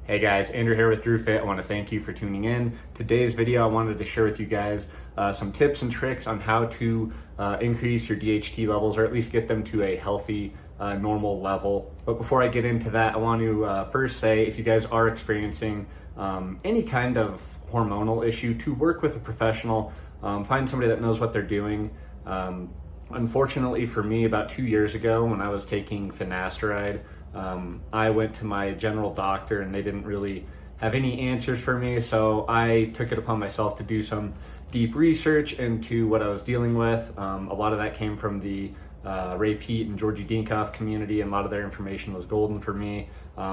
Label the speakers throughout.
Speaker 1: Hey guys, Andrew here with Drew Fit. I want to thank you for tuning in. Today's video, I wanted to share with you guys some tips and tricks on how to increase your DHT levels, or at least get them to a healthy, normal level. But before I get into that, I want to first say, if you guys are experiencing any kind of hormonal issue, to work with a professional. Find somebody that knows what they're doing. Unfortunately for me, about 2 years ago when I was taking finasteride, I went to my general doctor and they didn't really have any answers for me, so I took it upon myself to do some deep research into what I was dealing with. A lot of that came from the Ray Pete and Georgie Dinkoff community, and a lot of their information was golden for me.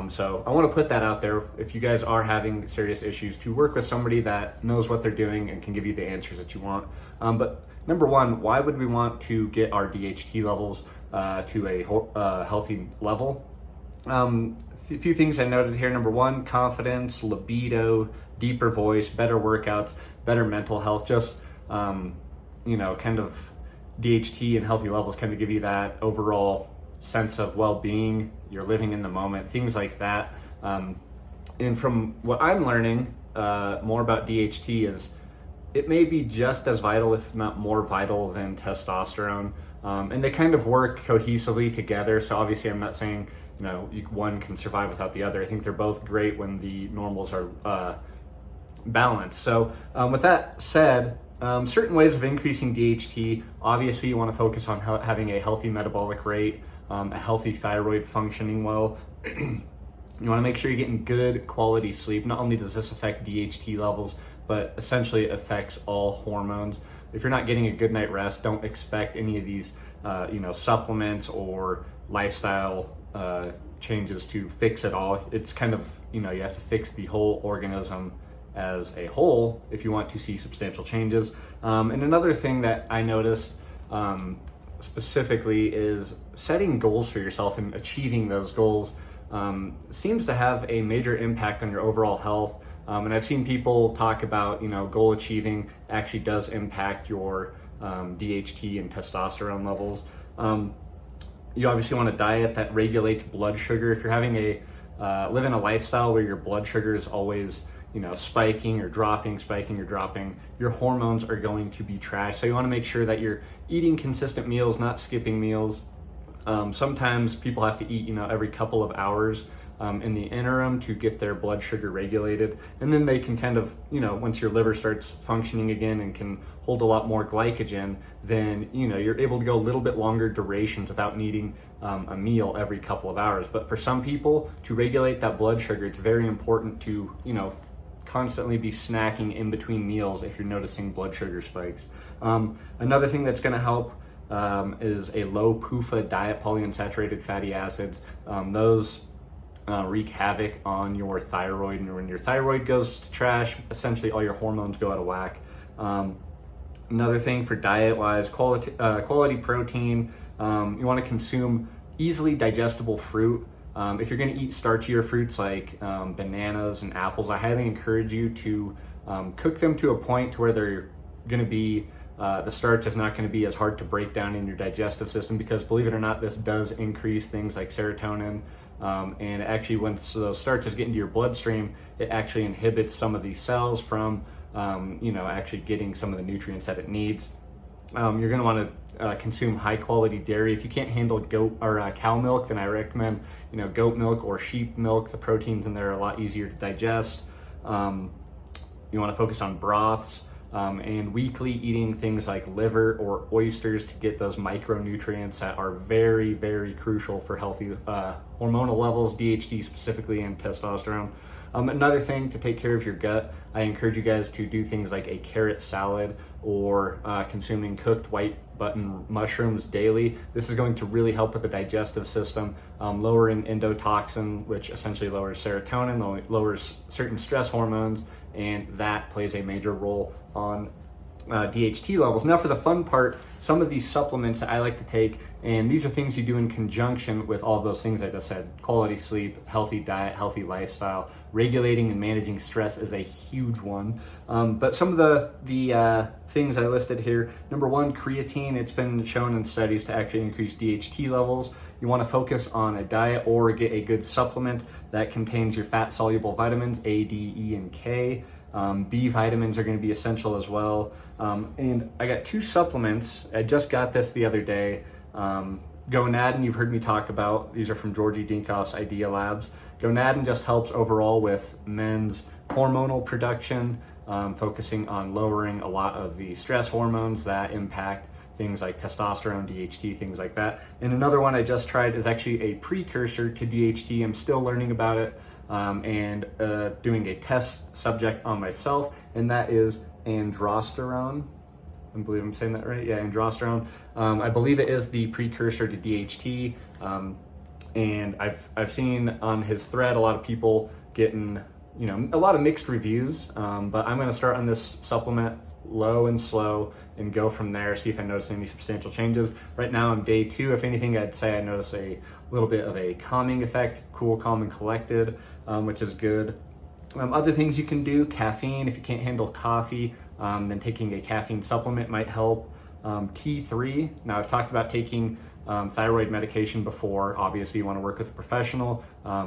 Speaker 1: So I want to put that out there. If you guys are having serious issues, to work with somebody that knows what they're doing and can give you the answers that you want. But number one, why would we want to get our DHT levels to a healthy level? A few things I noted here. Number one, confidence, libido, deeper voice, better workouts, better mental health. Just, kind of DHT and healthy levels kind of give you that overall sense of well-being. You're living in the moment, things like that. And from what I'm learning more about DHT is it may be just as vital, if not more vital, than testosterone. And they kind of work cohesively together. So obviously I'm not saying one can survive without the other. I think they're both great when the normals are balanced. So with that said, certain ways of increasing DHT, obviously you want to focus on having a healthy metabolic rate, a healthy thyroid functioning well. You want to make sure you're getting good quality sleep. Not only does this affect DHT levels, but essentially it affects all hormones. If you're not getting a good night rest, don't expect any of these supplements or lifestyle changes to fix it all. It's kind of, you have to fix the whole organism as a whole if you want to see substantial changes. And another thing that I noticed specifically is setting goals for yourself and achieving those goals seems to have a major impact on your overall health. And I've seen people talk about, goal achieving actually does impact your DHT and testosterone levels. You obviously want a diet that regulates blood sugar. If you're having living a lifestyle where your blood sugar is always, spiking or dropping, your hormones are going to be trashed. So you want to make sure that you're eating consistent meals, not skipping meals. Sometimes people have to eat, every couple of hours in the interim to get their blood sugar regulated. And then they can kind of, once your liver starts functioning again and can hold a lot more glycogen, then, you're able to go a little bit longer durations without needing a meal every couple of hours. But for some people, to regulate that blood sugar, it's very important to, constantly be snacking in between meals if you're noticing blood sugar spikes. Another thing that's going to help is a low PUFA diet, polyunsaturated fatty acids. Those wreak havoc on your thyroid, and when your thyroid goes to trash, essentially all your hormones go out of whack. Another thing for diet wise, quality protein. You want to consume easily digestible fruit. If you're going to eat starchier fruits like bananas and apples, I highly encourage you to cook them to a point to where they're going to be the starch is not going to be as hard to break down in your digestive system, because believe it or not, this does increase things like serotonin. And actually, once those starches get into your bloodstream, it actually inhibits some of these cells from, actually getting some of the nutrients that it needs. You're going to want to consume high quality dairy. If you can't handle goat or cow milk, then I recommend, goat milk or sheep milk. The proteins in there are a lot easier to digest. You want to focus on broths. And weekly eating things like liver or oysters to get those micronutrients that are very, very crucial for healthy hormonal levels, DHT specifically, and testosterone. Another thing to take care of your gut, I encourage you guys to do things like a carrot salad or consuming cooked white button mushrooms daily. This is going to really help with the digestive system, lowering endotoxin, which essentially lowers serotonin, lowers certain stress hormones, and that plays a major role on DHT levels. Now for the fun part, some of these supplements that I like to take, and these are things you do in conjunction with all those things I just said: quality sleep, healthy diet, healthy lifestyle. Regulating and managing stress is a huge one. But some of the things I listed here: number one, creatine. It's been shown in studies to actually increase DHT levels. You want to focus on a diet or get a good supplement that contains your fat-soluble vitamins, A, D, E, and K. B vitamins are going to be essential as well. And I got 2 supplements. I just got this the other day. Gonadin, you've heard me talk about. These are from Georgie Dinkoff's Idea Labs. Gonadin just helps overall with men's hormonal production, focusing on lowering a lot of the stress hormones that impact things like testosterone, DHT, things like that. And another one I just tried is actually a precursor to DHT. I'm still learning about it. And doing a test subject on myself, and that is androsterone. I believe I'm saying that right. Yeah, androsterone. I believe it is the precursor to DHT. And I've seen on his thread a lot of people getting, a lot of mixed reviews. But I'm going to start on this supplement low and slow and go from there, see if I notice any substantial changes. Right now I'm day 2. If anything, I'd say I notice a little bit of a calming effect, cool, calm, and collected, which is good. Other things you can do: caffeine. If you can't handle coffee, then taking a caffeine supplement might help. Key 3. Now, I've talked about taking thyroid medication before. Obviously, you want to work with a professional.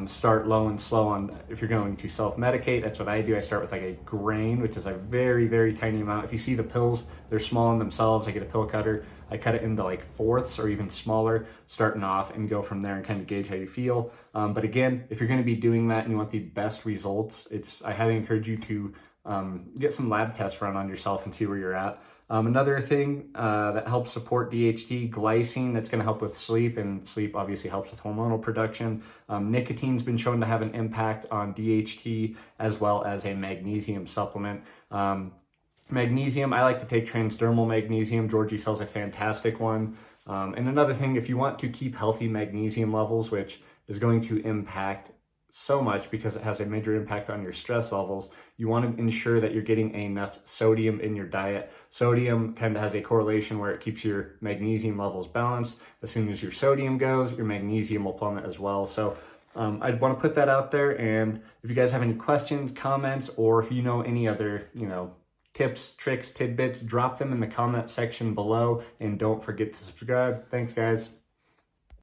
Speaker 1: Start low and slow on, if you're going to self-medicate. That's what I do. I start with like a grain, which is a very, very tiny amount. If you see the pills, they're small in themselves. I get a pill cutter. I cut it into like fourths or even smaller, starting off, and go from there and kind of gauge how you feel. But again, if you're going to be doing that and you want the best results, I highly encourage you to get some lab tests run on yourself and see where you're at. Another thing that helps support DHT, glycine. That's going to help with sleep, and sleep obviously helps with hormonal production. Nicotine's been shown to have an impact on DHT, as well as a magnesium supplement. Magnesium, I like to take transdermal magnesium. Georgie sells a fantastic one. And another thing, if you want to keep healthy magnesium levels, which is going to impact so much because it has a major impact on your stress levels, you want to ensure that you're getting enough sodium in your diet. Sodium kind of has a correlation where it keeps your magnesium levels balanced. As soon as your sodium goes, your magnesium will plummet as well. So I'd want to put that out there. And if you guys have any questions, comments, or if you know any other, tips, tricks, tidbits, drop them in the comment section below. And don't forget to subscribe. Thanks, guys.